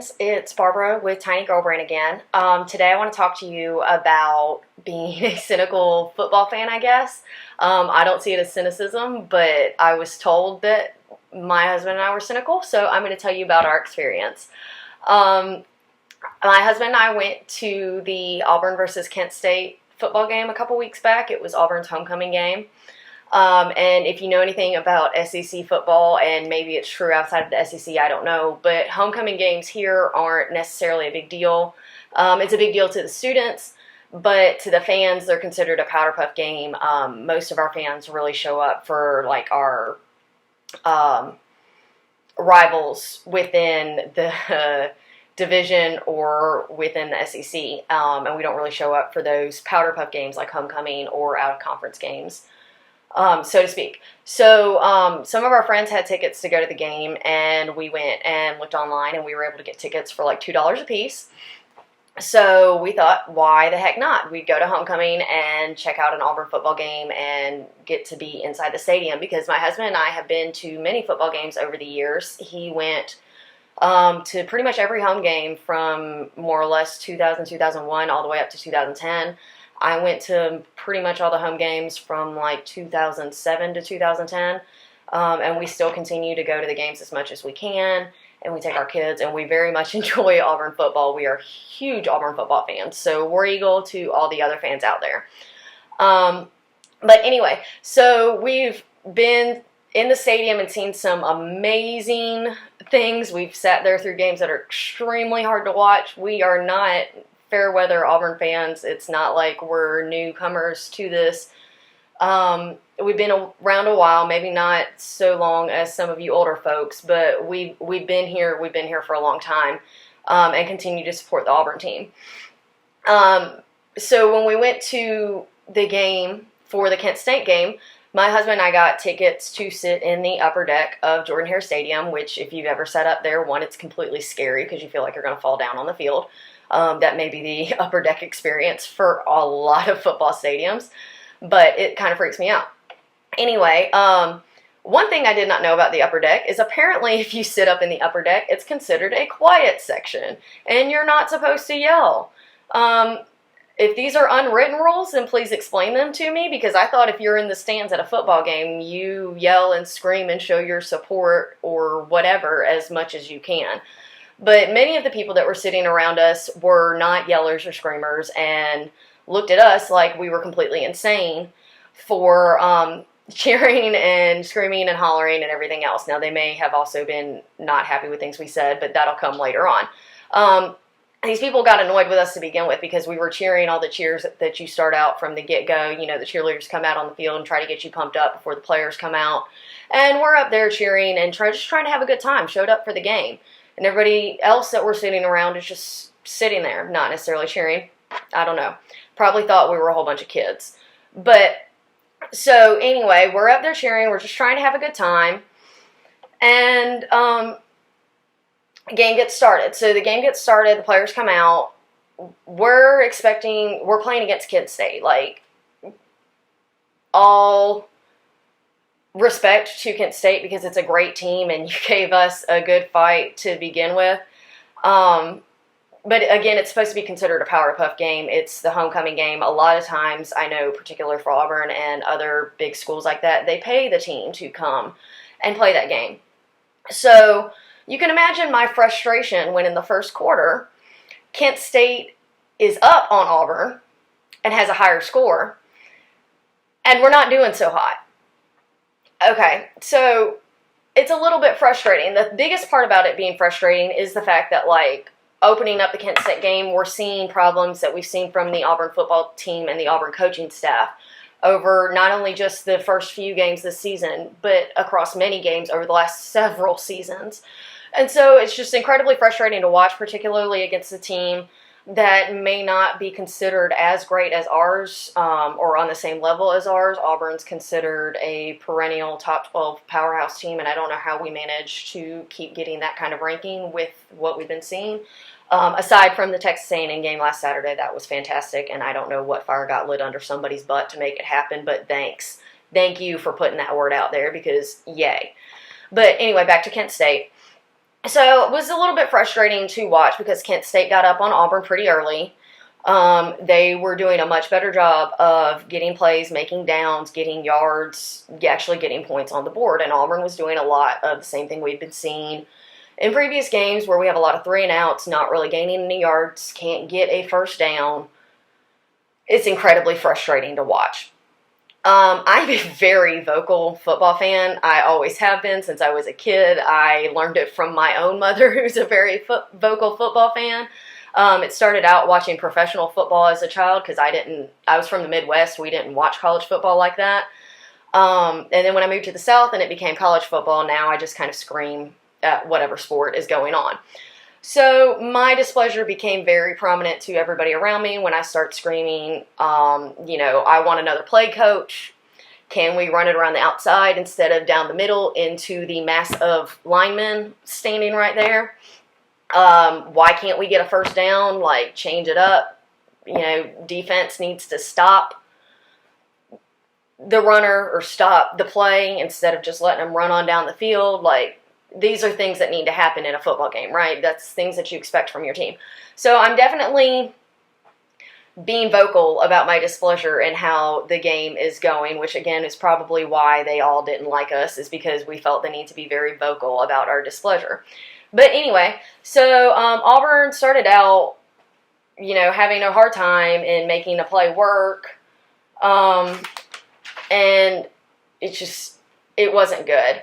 friends, it's Barbara with Tiny Girl Brain again. Today I want to talk to you about being a cynical football fan, I guess. I don't see it as cynicism, but I was told that my husband and I were cynical, so I'm going to tell you about our experience. My husband and I went to the Auburn versus Kent State football game a couple weeks back. It was Auburn's homecoming game. And if you know anything about SEC football, and maybe it's true outside of the SEC, I don't know, but homecoming games here aren't necessarily a big deal. It's a big deal to the students, but to the fans, they're considered a powder puff game. Most of our fans really show up for like our rivals within the division or within the SEC, and we don't really show up for those powder puff games like homecoming or out of conference games. So to speak. So some of our friends had tickets to go to the game, and we went and looked online, and we were able to get tickets for like $2 a piece. So we thought, why the heck not? We'd go to homecoming and check out an Auburn football game and get to be inside the stadium, because my husband and I have been to many football games over the years. He went to pretty much every home game from more or less 2000, 2001 all the way up to 2010. I went to pretty much all the home games from like 2007 to 2010, and we still continue to go to the games as much as we can, and we take our kids, and we very much enjoy Auburn football. We are huge Auburn football fans, so War Eagle to all the other fans out there. But anyway, so we've been in the stadium and seen some amazing things. We've sat there through games that are extremely hard to watch. We are not fair weather Auburn fans. It's not like we're newcomers to this. We've been around a while, maybe not so long as some of you older folks, but we've been here. We've been here for a long time, and continue to support the Auburn team. So when we went to the game for the Kent State game, my husband and I got tickets to sit in the upper deck of Jordan-Hare Stadium, which if you've ever sat up there, one, it's completely scary because you feel like you're going to fall down on the field. That may be the upper deck experience for a lot of football stadiums, but it kind of freaks me out. Anyway, one thing I did not know about the upper deck is apparently if you sit up in the upper deck, it's considered a quiet section, and you're not supposed to yell. If these are unwritten rules, then please explain them to me, because I thought if you're in the stands at a football game, you yell and scream and show your support or whatever as much as you can. But many of the people that were sitting around us were not yellers or screamers and looked at us like we were completely insane for cheering and screaming and hollering and everything else. Now, they may have also been not happy with things we said, but that'll come later on. These people got annoyed with us to begin with because we were cheering all the cheers that you start out from the get-go. You know, the cheerleaders come out on the field and try to get you pumped up before the players come out. And we're up there cheering and just trying to have a good time, showed up for the game. And everybody else that we're sitting around is just sitting there, not necessarily cheering. I don't know. Probably thought we were a whole bunch of kids. But, so anyway, we're up there cheering. We're just trying to have a good time. And game gets started. So the game gets started. The players come out. We're playing against Kent State. Like, all respect to Kent State because it's a great team and you gave us a good fight to begin with. But again, it's supposed to be considered a powder puff game. It's the homecoming game. A lot of times, I know, particularly for Auburn and other big schools like that, they pay the team to come and play that game. So you can imagine my frustration when in the first quarter, Kent State is up on Auburn and has a higher score, and we're not doing so hot. Okay, so it's a little bit frustrating. The biggest part about it being frustrating is the fact that, like, opening up the Kent State game, we're seeing problems that we've seen from the Auburn football team and the Auburn coaching staff over not only just the first few games this season, but across many games over the last several seasons. And so it's just incredibly frustrating to watch, particularly against a team that may not be considered as great as ours, or on the same level as ours. Auburn's considered a perennial top 12 powerhouse team, and I don't know how we managed to keep getting that kind of ranking with what we've been seeing. Aside from the Texas A&M game last Saturday, that was fantastic, and I don't know what fire got lit under somebody's butt to make it happen, but thanks. Thank you for putting that word out there, because yay. But anyway, back to Kent State. So it was a little bit frustrating to watch because Kent State got up on Auburn pretty early. They were doing a much better job of getting plays, making downs, getting yards, actually getting points on the board. And Auburn was doing a lot of the same thing we've been seeing in previous games where we have a lot of 3 and outs, not really gaining any yards, can't get a first down. It's incredibly frustrating to watch. I'm a very vocal football fan. I always have been since I was a kid. I learned it from my own mother, who's a very vocal football fan. It started out watching professional football as a child because I was from the Midwest. We didn't watch college football like that. And then when I moved to the South and it became college football, now I just kind of scream at whatever sport is going on. So my displeasure became very prominent to everybody around me when I start screaming, I want another play coach. Can we run it around the outside instead of down the middle into the mass of linemen standing right there? Why can't we get a first down? Like, change it up. Defense needs to stop the runner or stop the play instead of just letting them run on down the field. Like, these are things that need to happen in a football game, right? That's things that you expect from your team. So I'm definitely being vocal about my displeasure and how the game is going, which again is probably why they all didn't like us, is because we felt the need to be very vocal about our displeasure. But anyway, so Auburn started out, having a hard time in making the play work, and it wasn't good.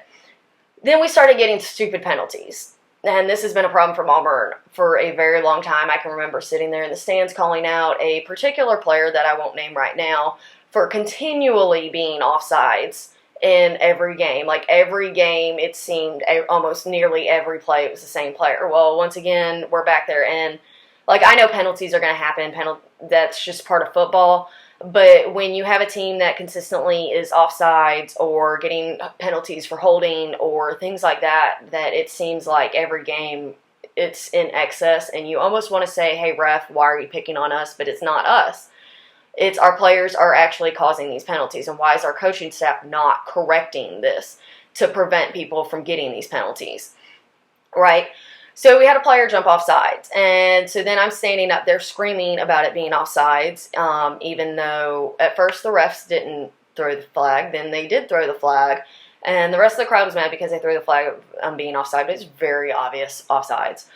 Then we started getting stupid penalties. And this has been a problem for Auburn for a very long time. I can remember sitting there in the stands calling out a particular player that I won't name right now for continually being offsides in every game. Like, every game, it seemed almost nearly every play, it was the same player. Well, once again, we're back there. And, I know penalties are going to happen. That's just part of football. But when you have a team that consistently is offsides or getting penalties for holding or things like that, that it seems like every game it's in excess, and you almost want to say, hey, ref, why are you picking on us? But it's not us. It's our players are actually causing these penalties, and why is our coaching staff not correcting this to prevent people from getting these penalties, right? So we had a player jump off sides, and so then I'm standing up there screaming about it being offsides, even though at first the refs didn't throw the flag, then they did throw the flag, and the rest of the crowd was mad because they threw the flag on being offside, but it's very obvious offsides.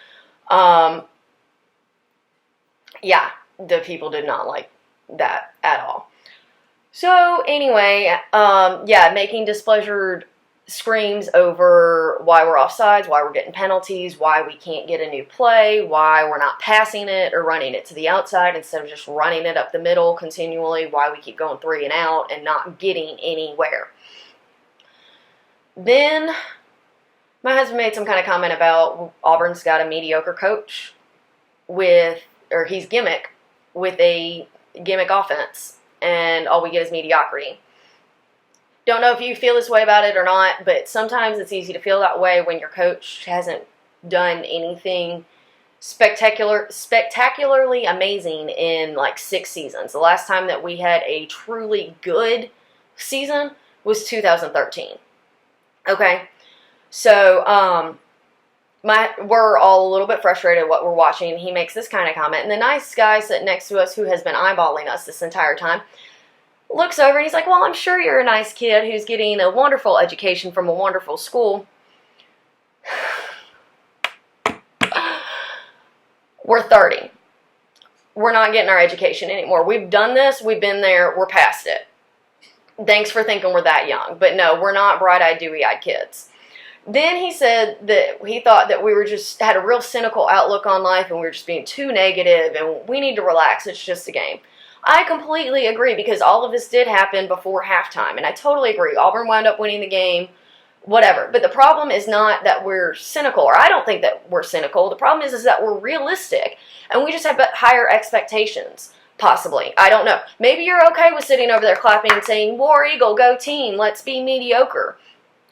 Yeah, the people did not like that at all. So anyway, making displeasured screams over why we're offsides, why we're getting penalties, why we can't get a new play, why we're not passing it or running it to the outside instead of just running it up the middle continually, why we keep going 3 and out and not getting anywhere. Then my husband made some kind of comment about Auburn's got a mediocre coach he's gimmick with a gimmick offense, and all we get is mediocrity. Don't know if you feel this way about it or not, but sometimes it's easy to feel that way when your coach hasn't done anything spectacularly amazing in 6 seasons. The last time that we had a truly good season was 2013. Okay, so we're all a little bit frustrated at what we're watching. He makes this kind of comment, and the nice guy sitting next to us who has been eyeballing us this entire time looks over and he's like, well, I'm sure you're a nice kid who's getting a wonderful education from a wonderful school. We're 30. We're not getting our education anymore. We've done this. We've been there. We're past it. Thanks for thinking we're that young. But no, we're not bright-eyed, dewy-eyed kids. Then he said that he thought that we had a real cynical outlook on life and we were just being too negative and we need to relax. It's just a game. I completely agree because all of this did happen before halftime, and I totally agree. Auburn wound up winning the game, whatever. But the problem is not that we're cynical, or I don't think that we're cynical. The problem is that we're realistic, and we just have higher expectations, possibly. I don't know. Maybe you're okay with sitting over there clapping and saying, War Eagle, go team, let's be mediocre.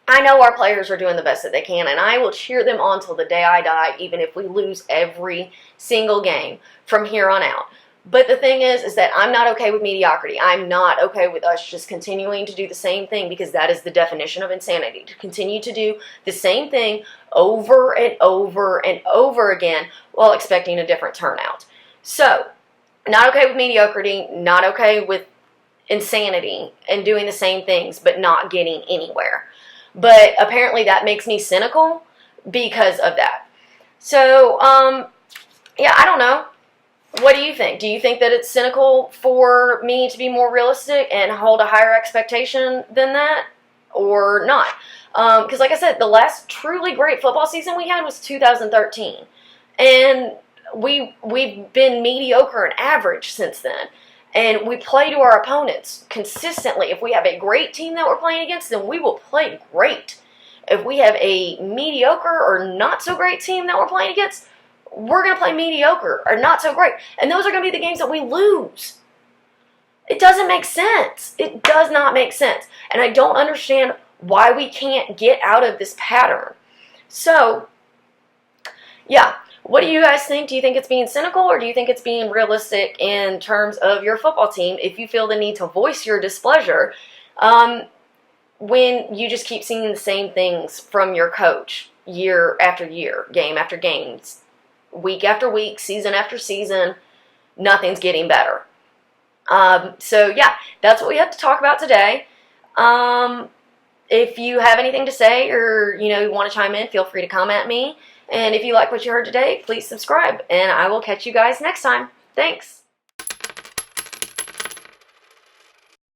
I know our players are doing the best that they can, and I will cheer them on till the day I die, even if we lose every single game from here on out. But the thing is that I'm not okay with mediocrity. I'm not okay with us just continuing to do the same thing, because that is the definition of insanity, to continue to do the same thing over and over and over again while expecting a different turnout. So, not okay with mediocrity, not okay with insanity and doing the same things but not getting anywhere. But apparently that makes me cynical because of that. So, yeah, I don't know. What do you think? Do you think that it's cynical for me to be more realistic and hold a higher expectation than that, or not? Because like I said, the last truly great football season we had was 2013. And we've been mediocre and average since then. And we play to our opponents consistently. If we have a great team that we're playing against, then we will play great. If we have a mediocre or not so great team that we're playing against, we're going to play mediocre or not so great. And those are going to be the games that we lose. It doesn't make sense. It does not make sense. And I don't understand why we can't get out of this pattern. So, yeah. What do you guys think? Do you think it's being cynical, or do you think it's being realistic in terms of your football team if you feel the need to voice your displeasure when you just keep seeing the same things from your coach year after year, game after game, week after week, season after season? Nothing's getting better. So, yeah, that's what we have to talk about today. If you have anything to say, or you want to chime in, feel free to comment me. And if you like what you heard today, please subscribe, and I will catch you guys next time. Thanks.